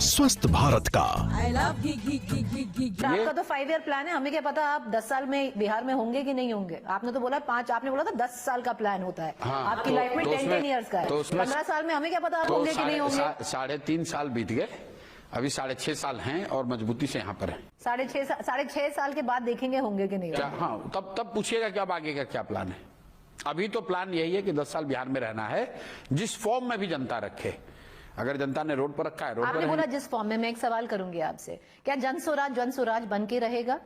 स्वस्थ भारत का। आपका तो 5 ईयर प्लान है, हमें क्या पता आप 10 साल में बिहार में होंगे कि नहीं होंगे। आपने तो बोला 5, आपने बोला था 10 साल का प्लान होता है। हाँ, आपकी लाइफ में 10 ईयर्स का है, 15 साल में हमें क्या पता आप होंगे कि नहीं होंगे। 3.5 साल बीत गए, अभी 6.5 साल हैं और मजबूती से यहाँ पर हैं। 6.5 साल के बाद देखेंगे होंगे कि नहीं क्या? होंगे। हाँ, तब पूछिएगा कि अब आगे का क्या प्लान है। अभी तो प्लान यही है कि 10 साल बिहार में रहना है, जिस फॉर्म में भी जनता रखे। अगर जनता ने रोड पर रखा है, रोड आपने पर बोला जिस फॉर्म में। मैं एक सवाल करूंगी आपसे, क्या जन स्वराज बन के रहेगा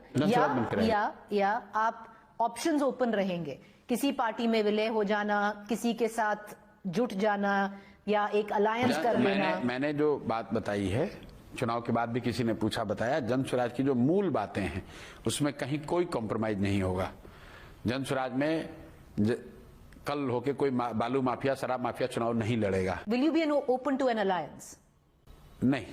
या आप ऑप्शंस ओपन रहेंगे? किसी पार्टी में विलय हो जाना, किसी के साथ जुट जाना, या एक अलायंस कर लेना? मैंने जो बात बताई है, चुनाव के बाद भी किसी ने पूछा, बताया, जन स्वराज की जो मूल बातें हैं उसमें कहीं कोई कॉम्प्रोमाइज नहीं होगा। जन स्वराज में कल होके कोई बालू माफिया, शराब माफिया चुनाव नहीं लड़ेगा। Will you be open to an alliance? नहीं,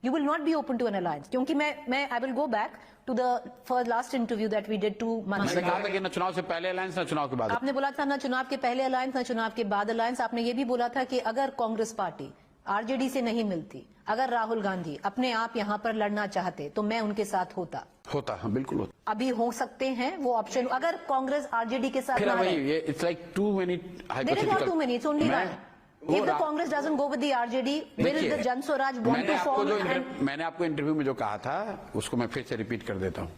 You will not be open to an alliance, क्योंकि मैं I will go back to the last interview that we did 2 months मैंने कहा ago. था कि न चुनाव से पहले अलायंस न चुनाव के बाद। आपने बोला था ना चुनाव के पहले अलायंस ना चुनाव के बाद अलायंस। आपने ये भी बोला था कि अगर कांग्रेस पार्टी आरजेडी से नहीं मिलती, अगर राहुल गांधी अपने आप यहाँ पर लड़ना चाहते तो मैं उनके साथ होता। हाँ, बिल्कुल होता। अभी हो सकते हैं वो ऑप्शन, अगर कांग्रेस आरजेडी के साथ ना रहे। It's like too many There is not too many, it's only one. If the Congress doesn't go with the RJD, will the Jan Swaraj want to form? मैंने आपको इंटरव्यू में जो कहा था उसको मैं फिर से रिपीट कर देता हूं।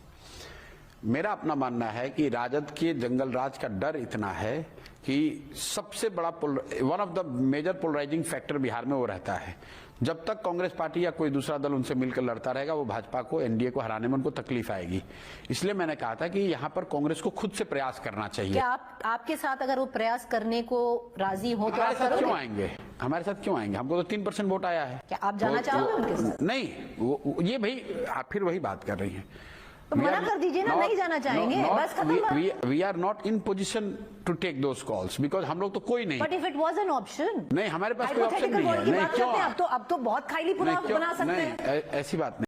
मेरा अपना मानना है कि राजद के जंगल राज का डर इतना है कि सबसे बड़ा one of the major polarising factor Bihar में वो रहता है। जब तक कांग्रेस पार्टी या कोई दूसरा दल उनसे मिलकर लड़ता रहेगा, वो भाजपा को, एनडीए को हराने में उनको तकलीफ आएगी। इसलिए मैंने कहा था कि यहाँ पर कांग्रेस को खुद से प्रयास करना चाहिए। क्या आपके साथ अगर वो प्रयास करने को राजी हो तो हमारे साथ क्यों आएंगे? हमारे साथ क्यों आएंगे? हमको तो 3% वोट आया है। क्या आप जाना चाहोगे उनके साथ? नहीं, ये भाई आप फिर वही बात कर रही हैं। तो मना कर दीजिए ना, नहीं जाना चाहेंगे, बस खत्म। We are not in position to take those calls because हम लोग तो कोई नहीं। But if it was an option, नहीं, हमारे पास कोई ऑप्शन नहीं है। नहीं, क्यों? अब तो बहुत खाली बना सकते हैं। ऐसी बात नहीं।